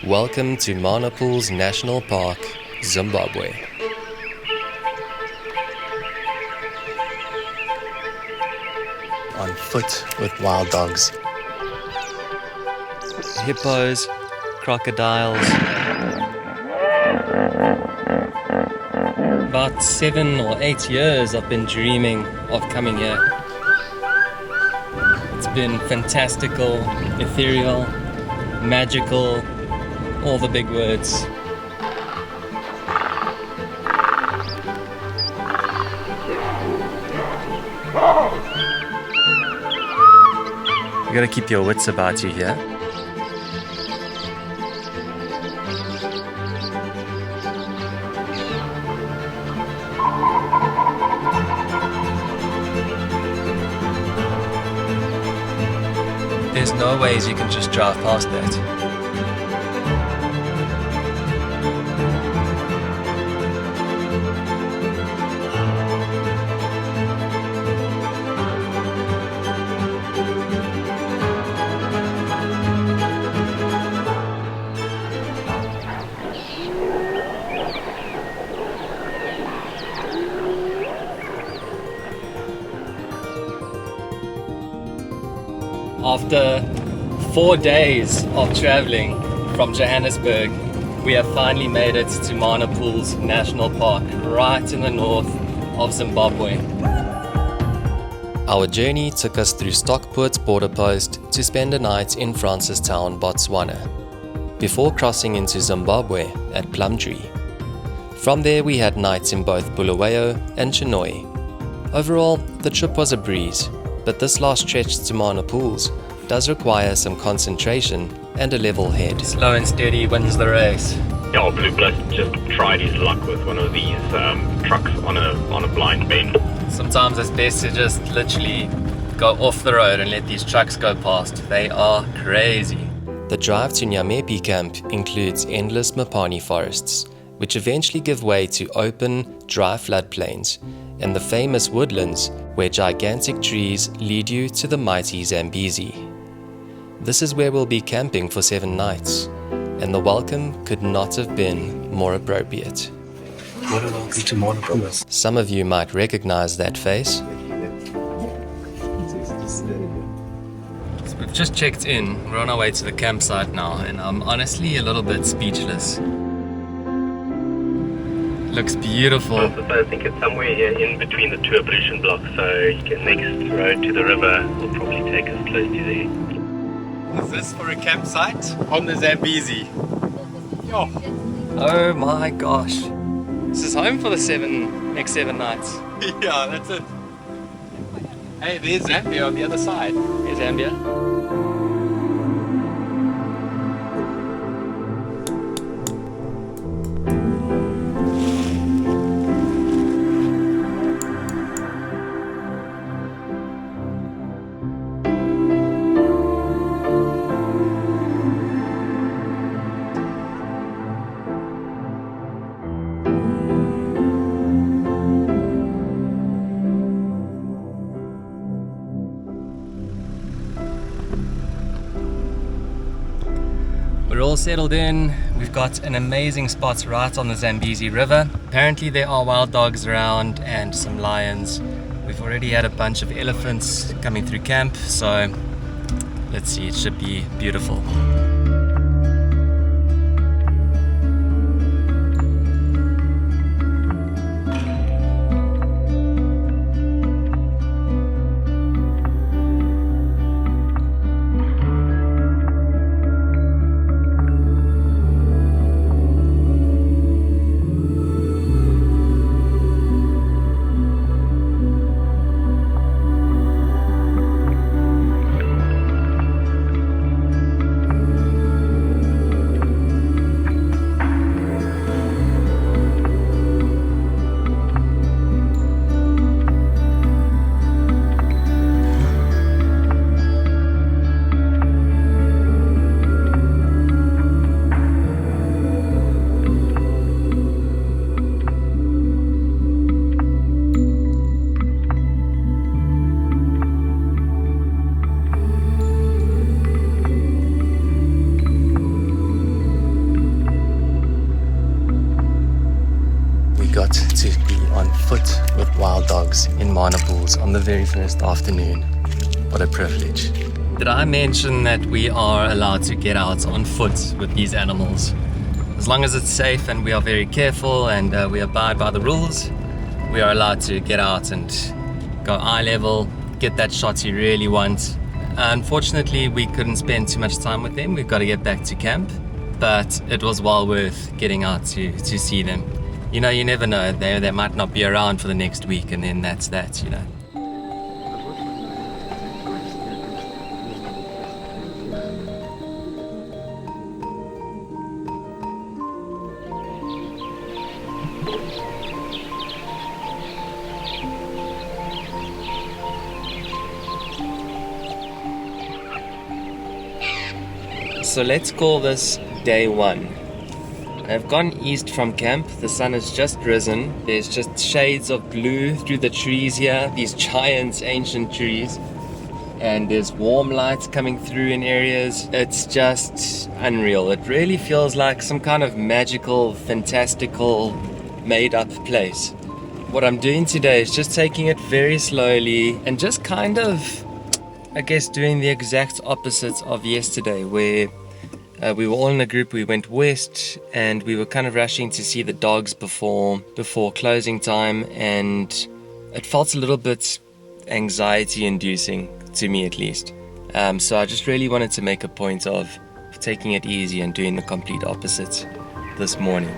Welcome to Mana Pools National Park, Zimbabwe. On foot with wild dogs. Hippos, crocodiles. About 7 or 8 years I've been dreaming of coming here. It's been fantastical, ethereal, magical, all the big words. You gotta keep your wits about you here. There's no ways you can just drive past that. After 4 days of traveling from Johannesburg, we have finally made it to Mana Pools National Park, right in the north of Zimbabwe. Our journey took us through Stockport's border post to spend a night in Francistown, Botswana, before crossing into Zimbabwe at Plumtree. From there we had nights in both Bulawayo and Chinhoyi. Overall, the trip was a breeze, but this last stretch to Mana Pools does require some concentration and a level head. Slow and steady wins the race. Yeah, Blue Blood just tried his luck with one of these trucks on a blind bend. Sometimes it's best to just literally go off the road and let these trucks go past. They are crazy. The drive to Nyamepi camp includes endless Mapani forests, which eventually give way to open, dry floodplains, and the famous woodlands where gigantic trees lead you to the mighty Zambezi. This is where we'll be camping for 7 nights, and the welcome could not have been more appropriate. What a welcome to Mana Pools. Some of you might recognize that face. So we've just checked in, we're on our way to the campsite now, and I'm honestly a little bit speechless. Looks beautiful. I think it's somewhere here in between the two ablution blocks, so you can next road to the river will probably take us close to there. Is this for a campsite on the Zambezi? Oh my gosh. This is home for the next 7 nights. Yeah, that's it. Hey, there's Zambia on the other side. Here's Zambia. We're all settled in. We've got an amazing spot right on the Zambezi River. Apparently there are wild dogs around and some lions. We've already had a bunch of elephants coming through camp, so let's see, it should be beautiful. what to be on foot with wild dogs in Mana pools on the very first afternoon. What a privilege. Did I mention that we are allowed to get out on foot with these animals? As long as it's safe and we are very careful and we abide by the rules, we are allowed to get out and go eye level, get that shot you really want. Unfortunately, we couldn't spend too much time with them. We've got to get back to camp, but it was well worth getting out to see them. You know, you never know. They might not be around for the next week, and then that's that, you know. So let's call this day one. I've gone east from camp. The sun has just risen. There's just shades of blue through the trees here, these giant ancient trees. And there's warm lights coming through in areas. It's just unreal. It really feels like some kind of magical, fantastical, made-up place. What I'm doing today is just taking it very slowly and just kind of, I guess, doing the exact opposite of yesterday, where we were all in a group. We went west and we were kind of rushing to see the dogs before closing time, and it felt a little bit anxiety inducing, to me at least. So I just really wanted to make a point of taking it easy and doing the complete opposite this morning.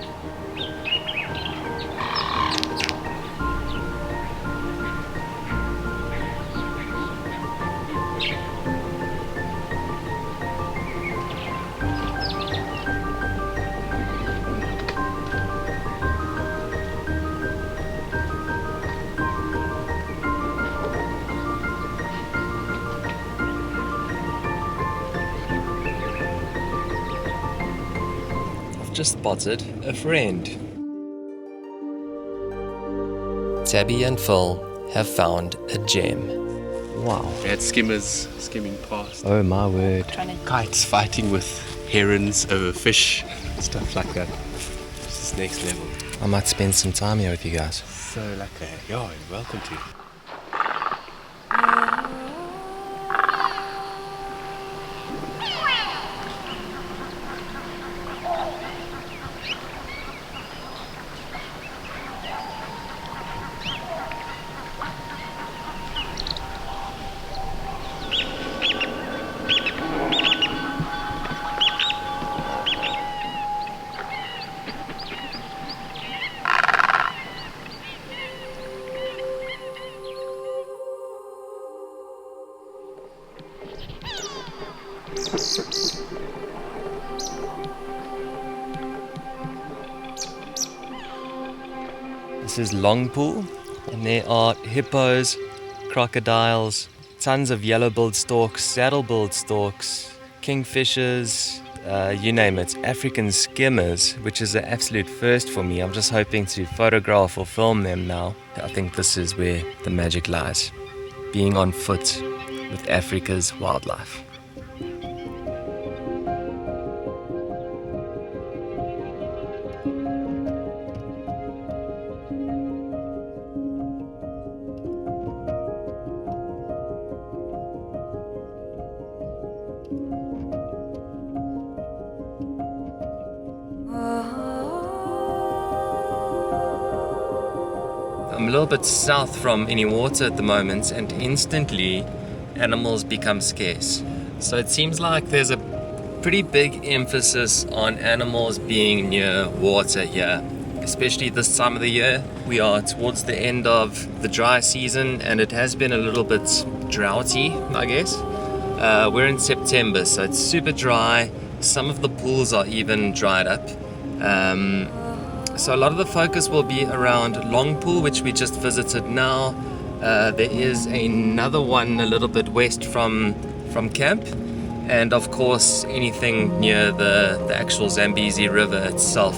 Just spotted a friend. Tabby and Phil have found a gem. Wow. We had skimmers skimming past. Oh my word. Kites fighting with herons over fish, stuff like that. This is next level. I might spend some time here with you guys. So like you're welcome to. This is Long Pool, and there are hippos, crocodiles, tons of yellow-billed storks, saddle-billed storks, kingfishers, you name it, African skimmers, which is an absolute first for me. I'm just hoping to photograph or film them now. I think this is where the magic lies, being on foot with Africa's wildlife. I'm a little bit south from any water at the moment, and instantly animals become scarce. So it seems like there's a pretty big emphasis on animals being near water here, especially this time of the year. We are towards the end of the dry season and it has been a little bit droughty, I guess. We're in September, so it's super dry. Some of the pools are even dried up. So a lot of the focus will be around Long Pool, which we just visited now. There is another one a little bit west from camp, and of course anything near the actual Zambezi river itself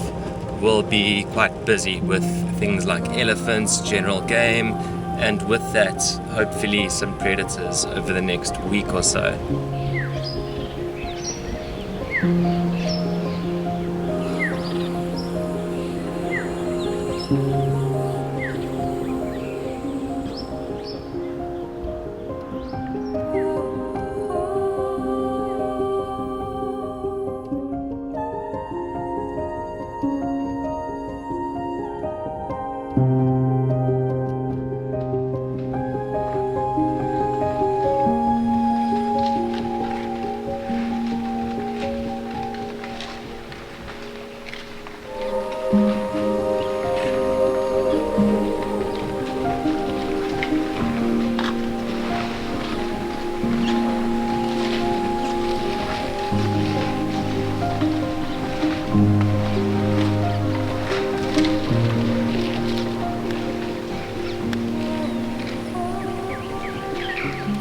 will be quite busy with things like elephants, general game, and with that hopefully some predators over the next week or so.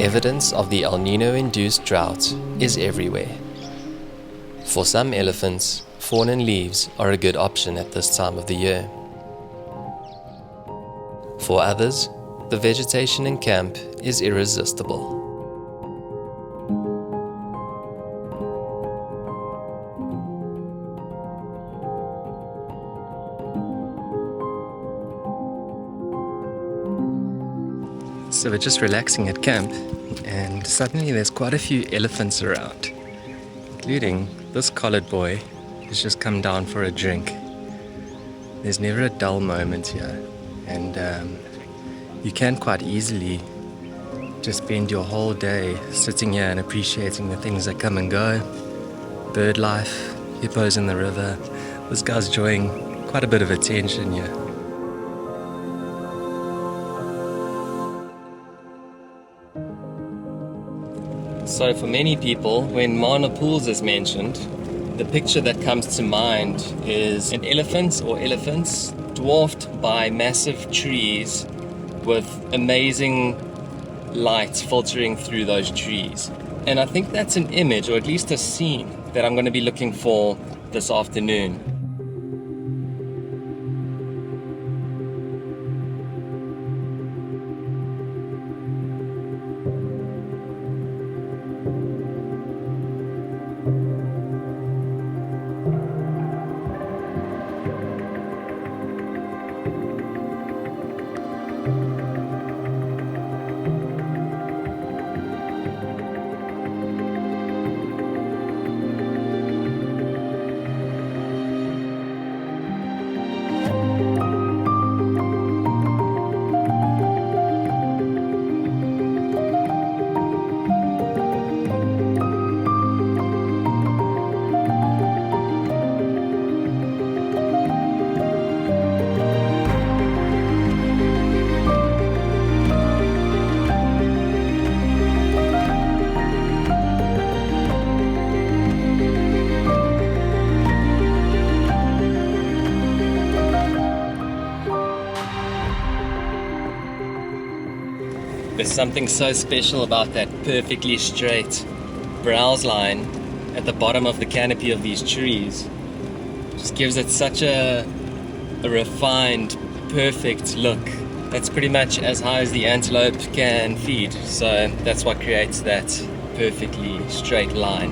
Evidence of the El Nino-induced drought is everywhere. For some elephants, fawn and leaves are a good option at this time of the year. For others, the vegetation in camp is irresistible. So we're just relaxing at camp, and suddenly there's quite a few elephants around, including this collared boy who's just come down for a drink. There's never a dull moment here, and you can quite easily just spend your whole day sitting here and appreciating the things that come and go. Bird life, hippos in the river. This guy's enjoying quite a bit of attention here. So for many people, when Mana Pools is mentioned, the picture that comes to mind is an elephant or elephants dwarfed by massive trees with amazing light filtering through those trees. And I think that's an image, or at least a scene, that I'm going to be looking for this afternoon. There's something so special about that perfectly straight browse line at the bottom of the canopy of these trees. Just gives it such a refined, perfect look. That's pretty much as high as the antelope can feed, so that's what creates that perfectly straight line.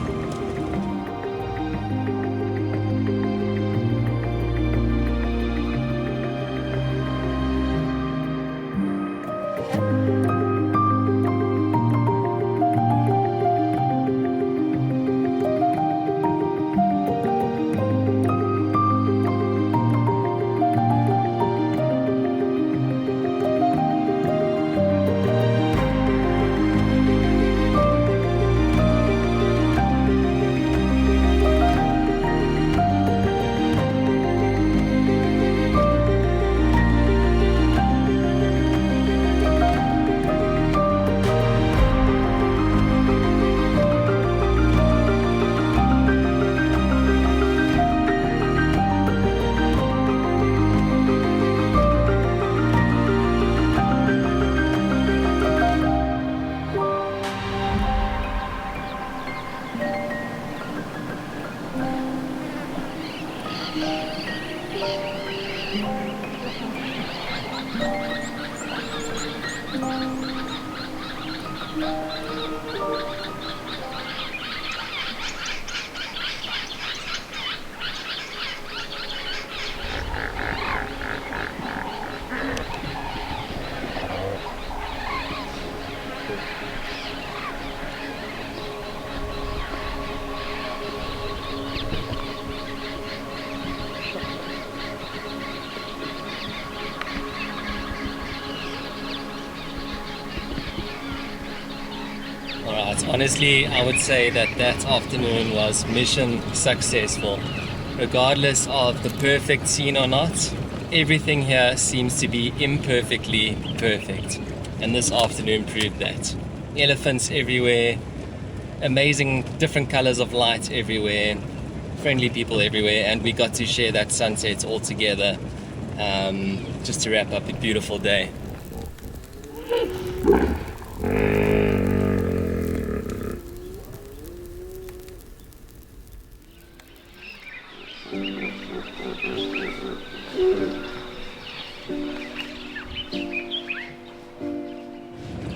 Alright, honestly, I would say that afternoon was mission successful. Regardless of the perfect scene or not, everything here seems to be imperfectly perfect. And this afternoon proved that. Elephants everywhere, amazing different colors of light everywhere, friendly people everywhere, and we got to share that sunset all together, just to wrap up a beautiful day.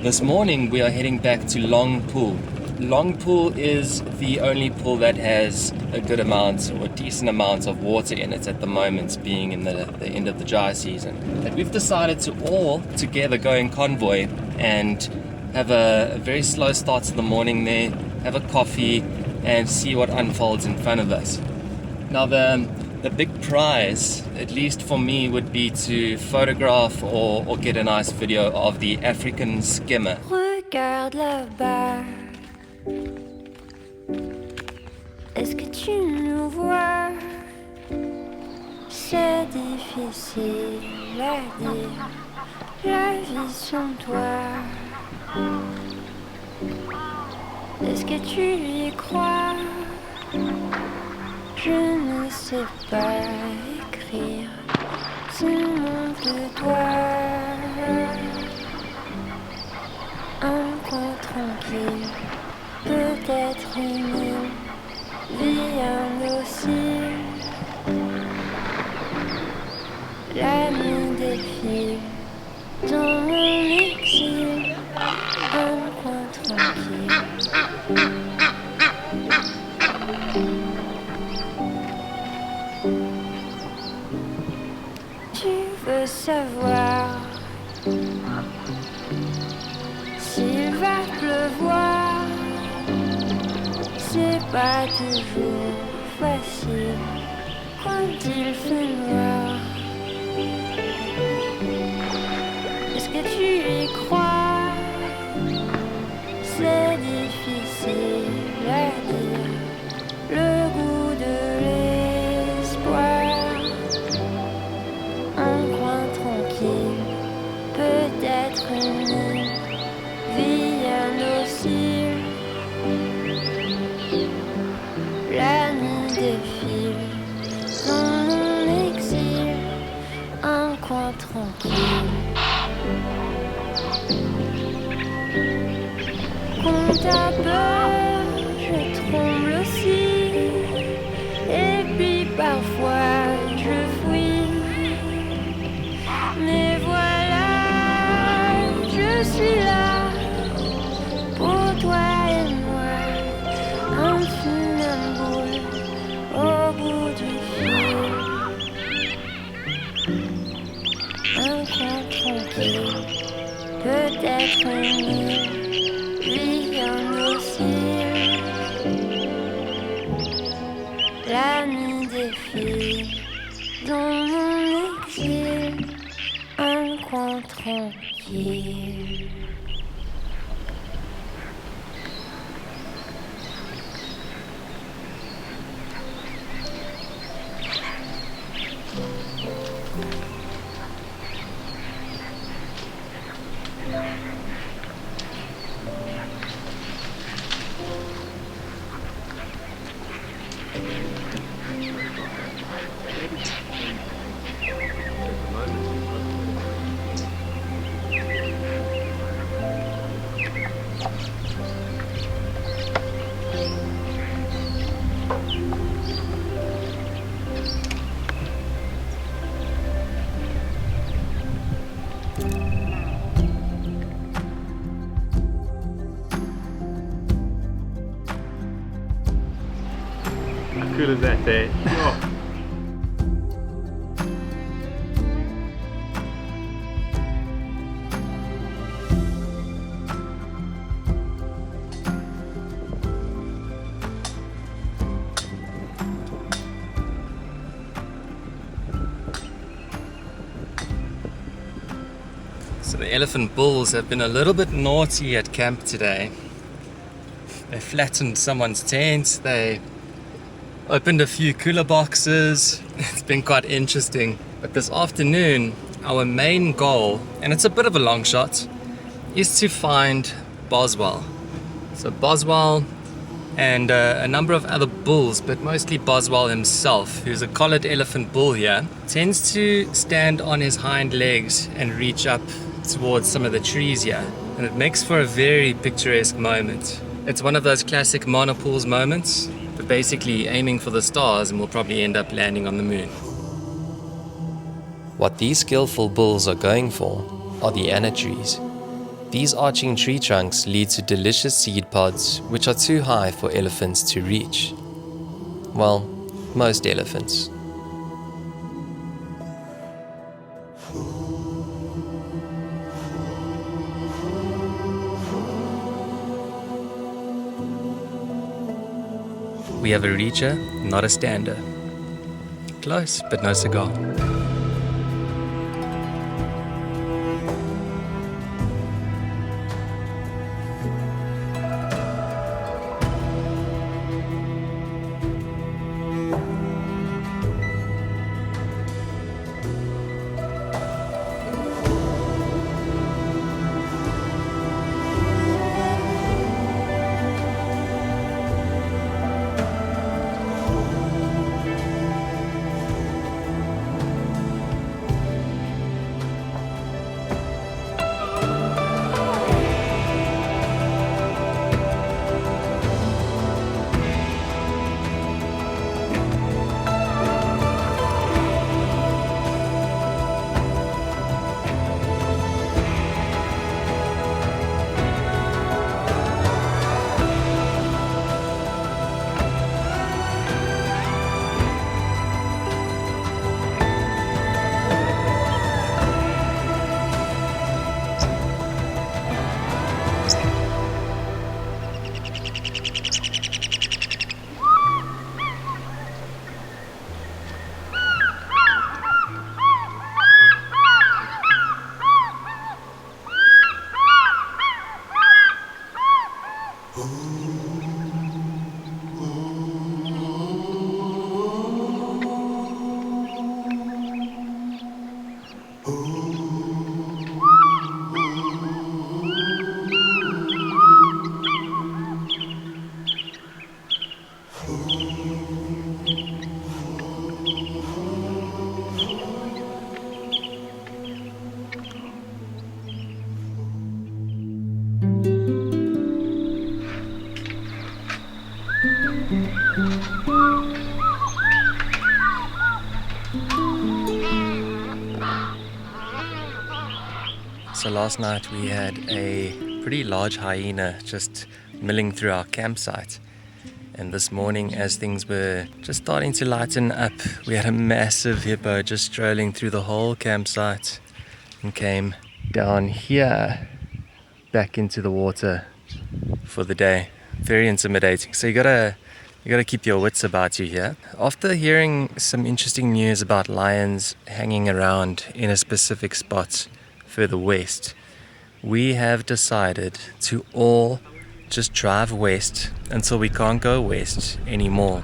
This morning we are heading back to Long Pool. Long Pool is the only pool that has a good amount or a decent amount of water in it at the moment, being in the end of the dry season. And we've decided to all together go in convoy and have a very slow start to the morning there, have a coffee and see what unfolds in front of us. Now the big prize, at least for me, would be to photograph or get a nice video of the African skimmer. Regarde là-bas. Est-ce que tu nous vois? C'est difficile à dire, la vie sans toi. Est-ce que tu y crois? Je ne sais pas écrire ce nom de toi. Un coin tranquille, peut-être une île, vie indocile. La nuit défile dans mon exil, un coin tranquille. Tu veux savoir s'il va pleuvoir? C'est pas toujours facile quand il fait noir. Est-ce que tu y crois? C'est difficile à dire, le goût de l'espoir. Un coin tranquille, peut-être une île, vie indocile. La nuit défile dans mon exil, un coin tranquille. Quand t'as peur, je tremble aussi, et puis parfois je fuis. Mais voilà, je suis là pour toi et moi, un funambule au bout du fil. Un coin tranquille, peut-être une île, vie indocile. La nuit défile dans mon exil, un coin tranquille. How cool is that there? Oh. So the elephant bulls have been a little bit naughty at camp today. They flattened someone's tent, they opened a few cooler boxes. It's been quite interesting. But this afternoon, our main goal, and it's a bit of a long shot, is to find Boswell. So Boswell and a number of other bulls, but mostly Boswell himself, who's a collared elephant bull here, tends to stand on his hind legs and reach up towards some of the trees here. And it makes for a very picturesque moment. It's one of those classic monopools moments. but basically aiming for the stars, and we'll probably end up landing on the moon. What these skillful bulls are going for are the anna trees. These arching tree trunks lead to delicious seed pods which are too high for elephants to reach. Well, most elephants. We have a reacher, not a stander. Close, but no cigar. So last night we had a pretty large hyena just milling through our campsite. And this morning, as things were just starting to lighten up, we had a massive hippo just strolling through the whole campsite and came down here back into the water for the day. Very intimidating. So you gotta keep your wits about you here. After hearing some interesting news about lions hanging around in a specific spot further west, we have decided to all just drive west until we can't go west anymore.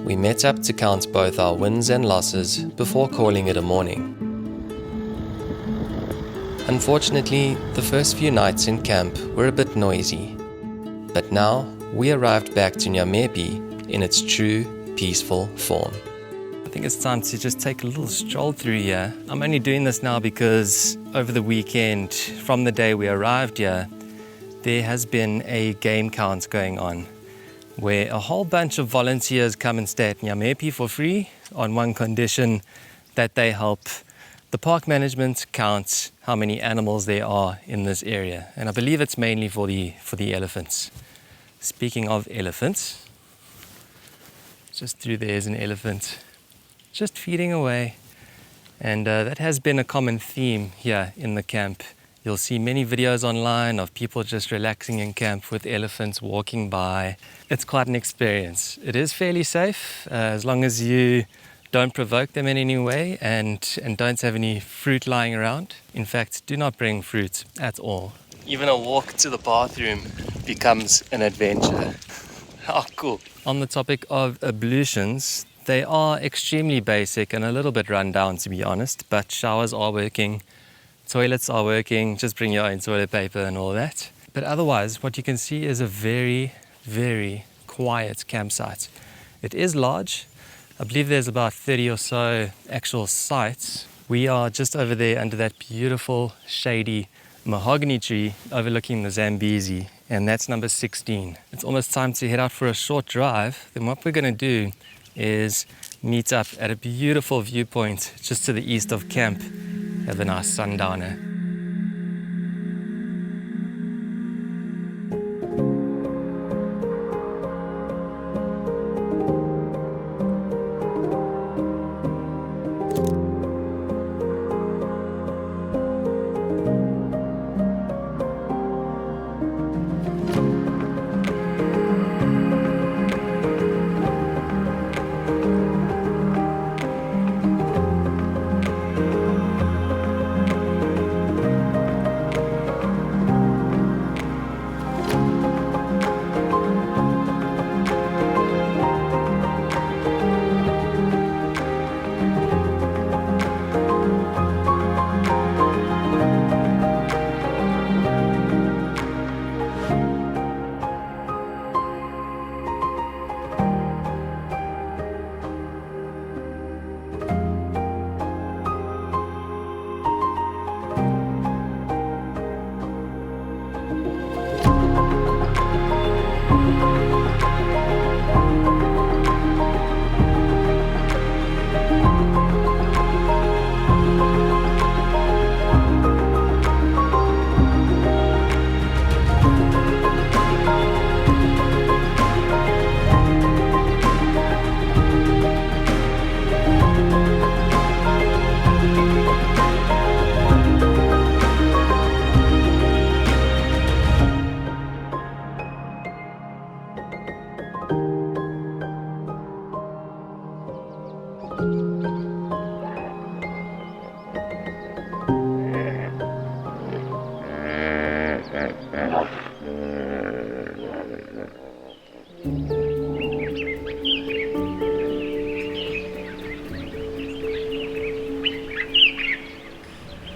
We met up to count both our wins and losses before calling it a morning. Unfortunately, the first few nights in camp were a bit noisy, but now we arrived back to Nyamepi in its true, peaceful form. I think it's time to just take a little stroll through here. I'm only doing this now because over the weekend, from the day we arrived here, there has been a game count going on, where a whole bunch of volunteers come and stay at Nyamepi for free on one condition, that they help the park management count how many animals there are in this area. And I believe it's mainly for the elephants. Speaking of elephants, just through there is an elephant just feeding away. And that has been a common theme here in the camp. You'll see many videos online of people just relaxing in camp with elephants walking by. It's quite an experience. It is fairly safe as long as you don't provoke them in any way and don't have any fruit lying around. In fact, do not bring fruit at all. Even a walk to the bathroom becomes an adventure. How cool. On the topic of ablutions, they are extremely basic and a little bit run down, to be honest, but showers are working. Toilets are working, just bring your own toilet paper and all that. But otherwise, what you can see is a very, very quiet campsite. It is large. I believe there's about 30 or so actual sites. We are just over there under that beautiful, shady mahogany tree overlooking the Zambezi, and that's number 16. It's almost time to head out for a short drive. Then what we're going to do is meet up at a beautiful viewpoint just to the east of camp. Have a nice sundowner.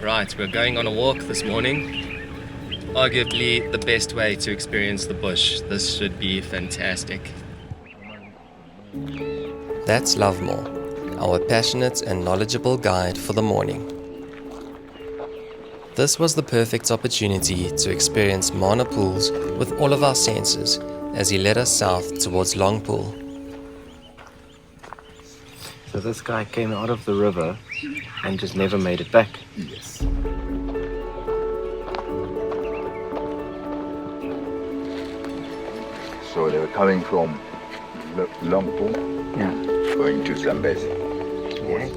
Right, we're going on a walk this morning. Arguably the best way to experience the bush. This should be fantastic. That's Lovemore, our passionate and knowledgeable guide for the morning. This was the perfect opportunity to experience Mana pools with all of our senses as he led us south towards Longpool. So this guy came out of the river and just never made it back. Yes. So they were coming from long pool Yeah. going to Zambezi. Yeah.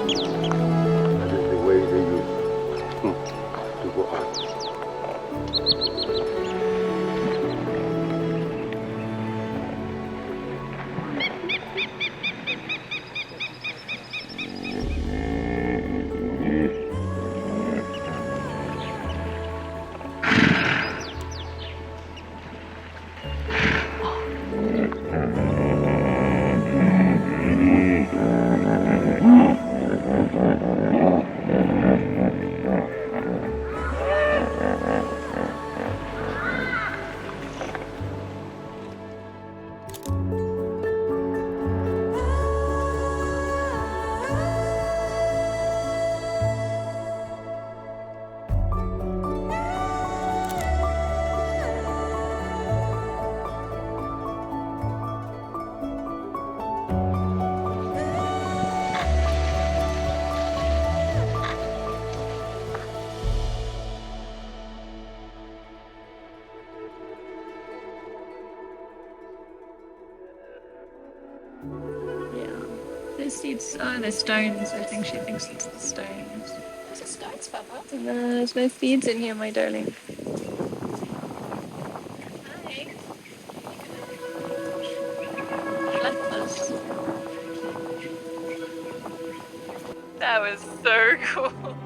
That is the way they use to go out. The seeds, oh, they're stones. I think she thinks it's the stones. Is it stones, Papa? No, there's no seeds in here, my darling. Hi. Platypus. That was so cool.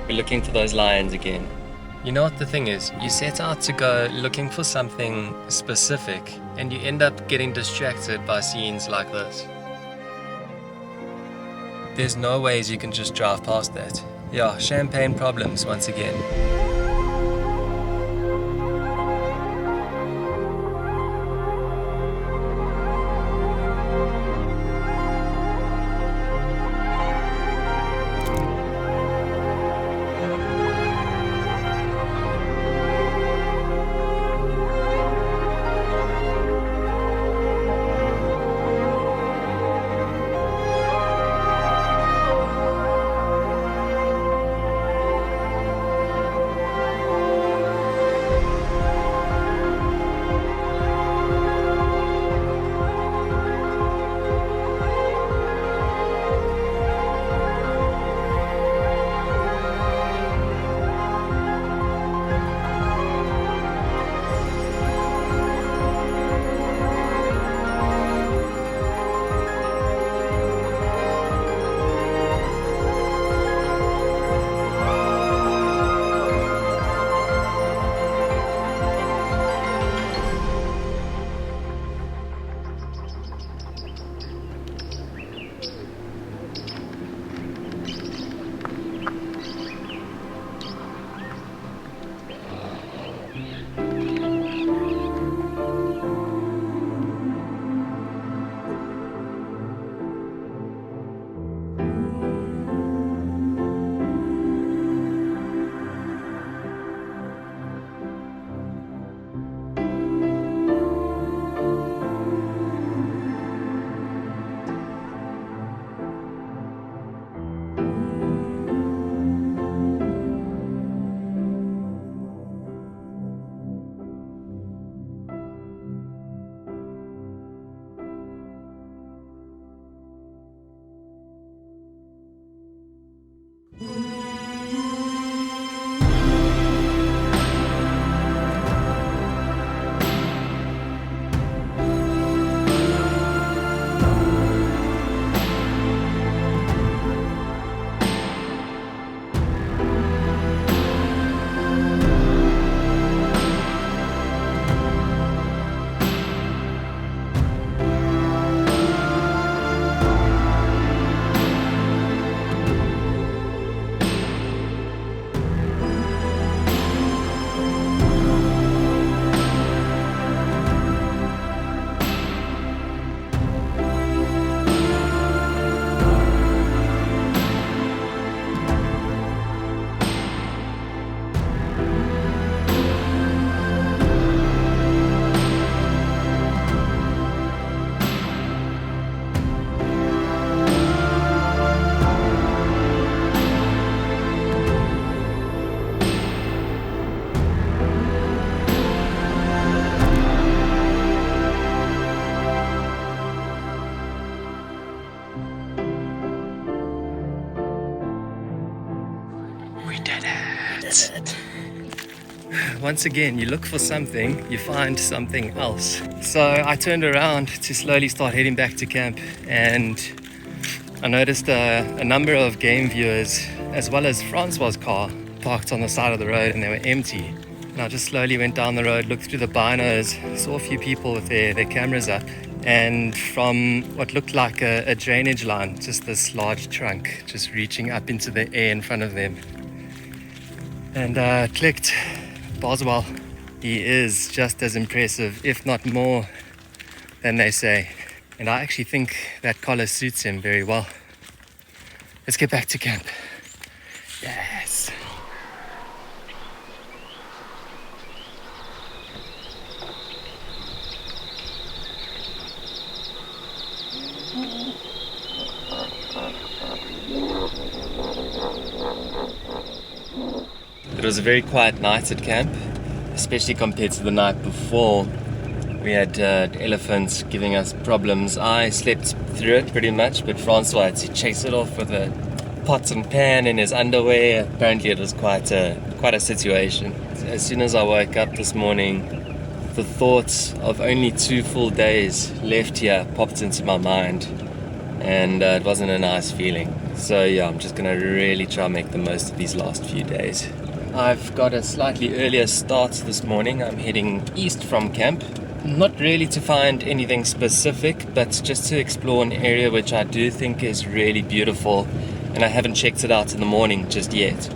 We're looking for those lions again. You know what the thing is? You set out to go looking for something specific and you end up getting distracted by scenes like this. There's no ways you can just drive past that. Yeah, champagne problems once again. once again, you look for something, you find something else. So I turned around to slowly start heading back to camp, and I noticed a number of game viewers, as well as Francois' car, parked on the side of the road, and they were empty. And I just slowly went down the road, looked through the binos, saw a few people with their cameras up, and from what looked like a drainage line, just this large trunk just reaching up into the air in front of them. And clicked, Boswell. He is just as impressive, if not more, than they say. And I actually think that collar suits him very well. Let's get back to camp. Yes. It was a very quiet night at camp, especially compared to the night before. We had elephants giving us problems. I slept through it pretty much, but Francois had to chase it off with a pot and pan in his underwear. Apparently it was quite a situation. As soon as I woke up this morning, the thoughts of only 2 full days left here popped into my mind, and it wasn't a nice feeling. So yeah, I'm just gonna really try and make the most of these last few days. I've got a slightly earlier start this morning. I'm heading east from camp. Not really to find anything specific, but just to explore an area which I do think is really beautiful, and I haven't checked it out in the morning just yet.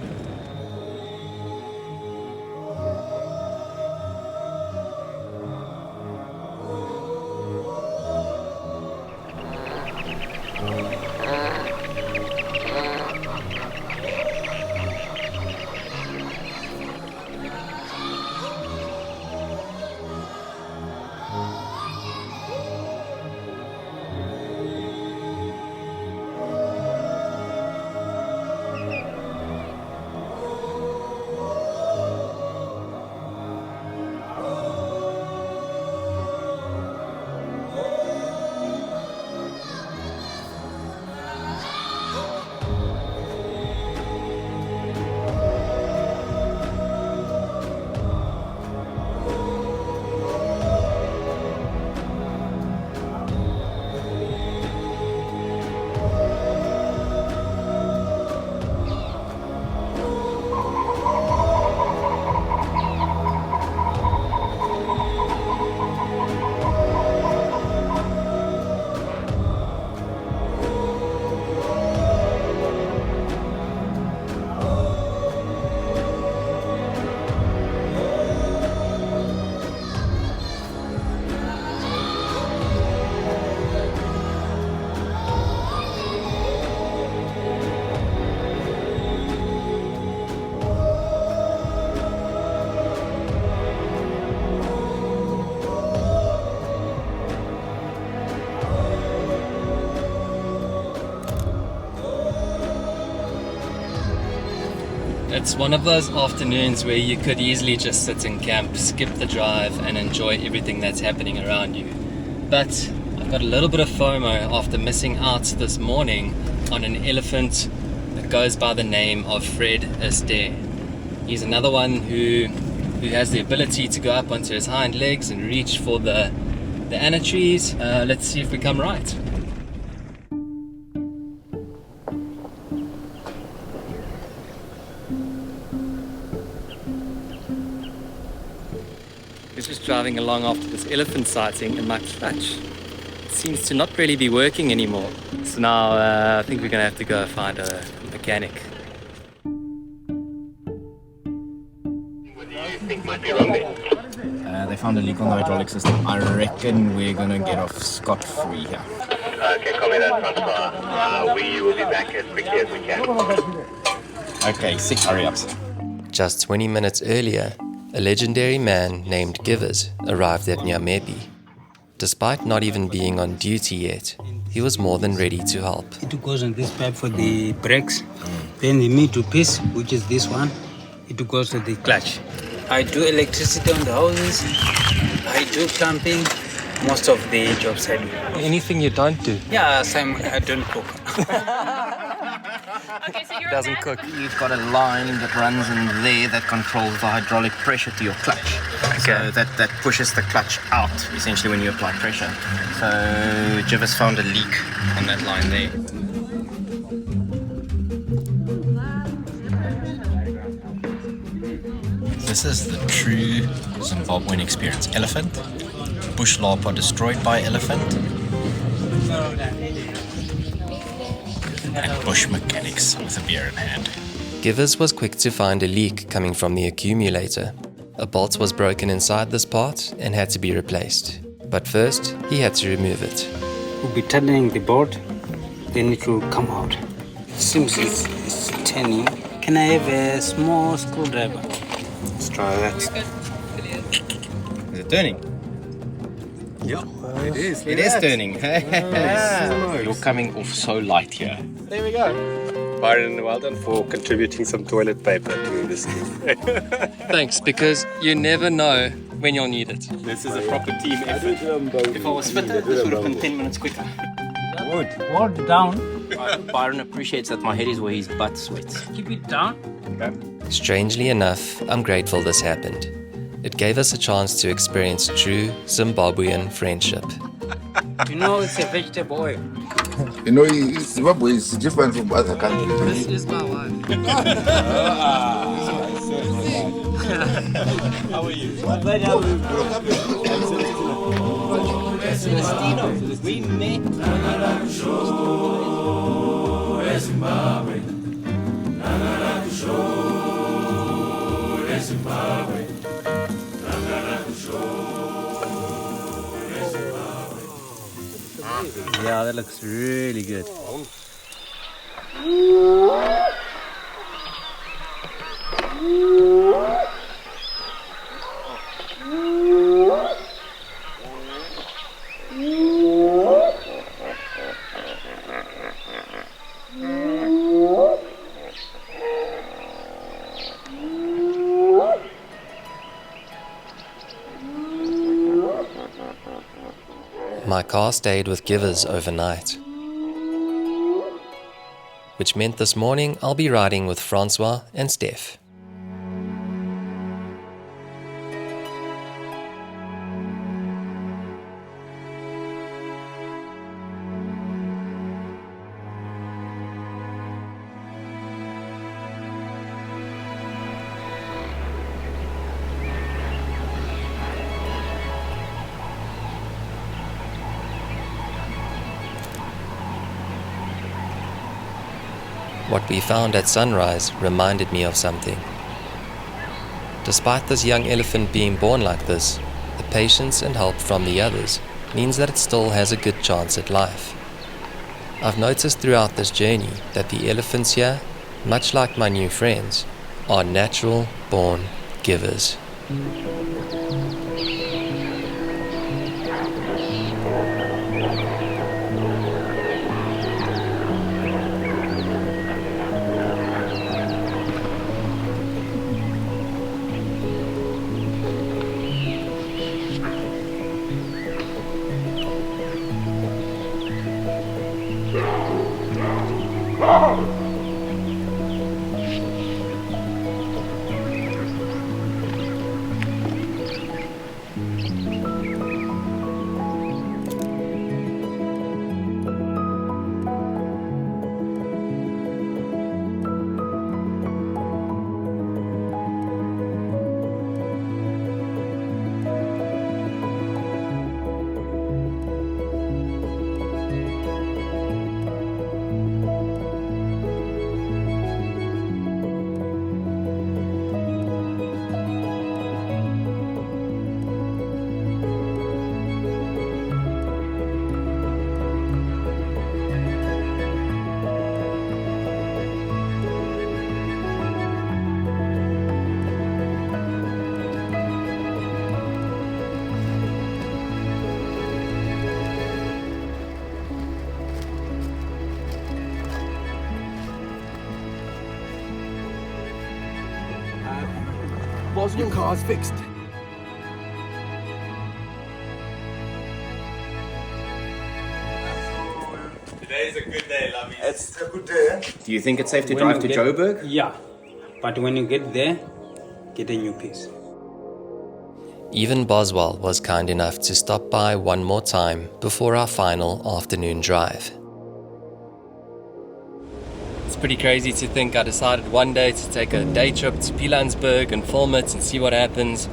It's one of those afternoons where you could easily just sit in camp, skip the drive, and enjoy everything that's happening around you. But I've got a little bit of FOMO after missing out this morning on an elephant that goes by the name of Fred Steyn. He's another one who has the ability to go up onto his hind legs and reach for the anna trees. Let's see if we come right. I was just driving along after this elephant sighting, and my clutch seems to not really be working anymore. So now I think we're going to have to go find a mechanic. What do you think might be wrong there? They found a leak on the hydraulic system. I reckon we're gonna get off scot-free here. Okay, copy that, Francois. We will be back as quickly as we can. Okay, sick, hurry up, sir. Just 20 minutes earlier, a legendary man named Givers arrived at Nyamepi. Despite not even being on duty yet, he was more than ready to help. It goes on this pipe for the brakes. Then the middle piece, which is this one, it goes to the clutch. I do electricity on the houses. I do plumbing. Most of the jobs I do. Anything you don't do? Yeah, I don't cook. Okay, so you're Doesn't a cook. You've got a line that runs in there that controls the hydraulic pressure to your clutch. So that pushes the clutch out, essentially, when you apply pressure. So Jivis found a leak on that line there. This is the true Zimbabwean experience. Elephant, bush larpa destroyed by elephant, and bush mechanics with a beer in hand. Givers was quick to find a leak coming from the accumulator. A bolt was broken inside this part and had to be replaced. But first, he had to remove it. We'll be tightening the bolt, then it will come out. It seems it's turning. Can I have a small screwdriver? Let's try that. Is it turning? Yeah, it is. It is turning. You're coming off so light here. There we go. Byron, well done for contributing some toilet paper to this. Thanks, because you never know when you'll need it. This is a proper team effort. If I was fitter, this would have been 10 minutes quicker. Hold down. Byron appreciates that my head is where his butt sweats. Keep it down. Strangely enough, I'm grateful this happened. It gave us a chance to experience true Zimbabwean friendship. You know it's a vegetable oil. You know, Zimbabwe is different from other countries. This is my wife. How are you? We met. Yeah, that looks really good. My car stayed with Givers overnight, which meant this morning I'll be riding with Francois and Steph. What we found at sunrise reminded me of something. Despite this young elephant being born like this, the patience and help from the others means that it still has a good chance at life. I've noticed throughout this journey that the elephants here, much like my new friends, are natural born givers. Your car's fixed. Today's a good day, Lummy. It's a good day. Do you think it's safe to drive to Joburg? Yeah, but when you get there, get a new piece. Even Boswell was kind enough to stop by one more time before our final afternoon drive. It's pretty crazy to think I decided one day to take a day trip to Pilanesberg and film it and see what happens.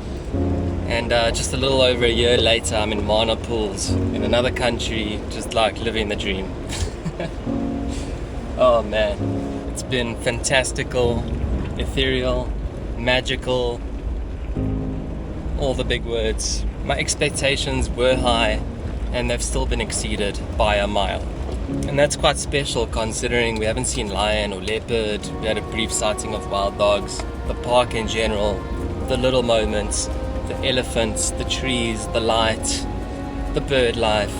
And just a little over a year later, I'm in Mana Pools in another country, just like living the dream. Oh man, it's been fantastical, ethereal, magical, all the big words. My expectations were high and they've still been exceeded by a mile. And that's quite special considering we haven't seen lion or leopard, we had a brief sighting of wild dogs, the park in general, the little moments, the elephants, the trees, the light, the bird life,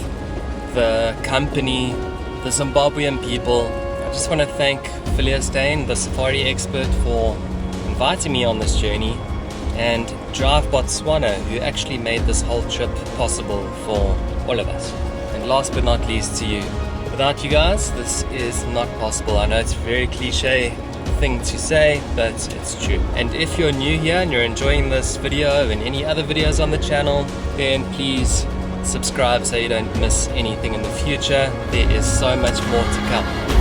the company, the Zimbabwean people. I just want to thank Villiers, Steyn, the safari expert, for inviting me on this journey, and Drive Botswana, who actually made this whole trip possible for all of us. And last but not least to you. Without you guys, this is not possible. I know it's a very cliche thing to say, but it's true. And if you're new here and you're enjoying this video and any other videos on the channel, then please subscribe so you don't miss anything in the future. There is so much more to come.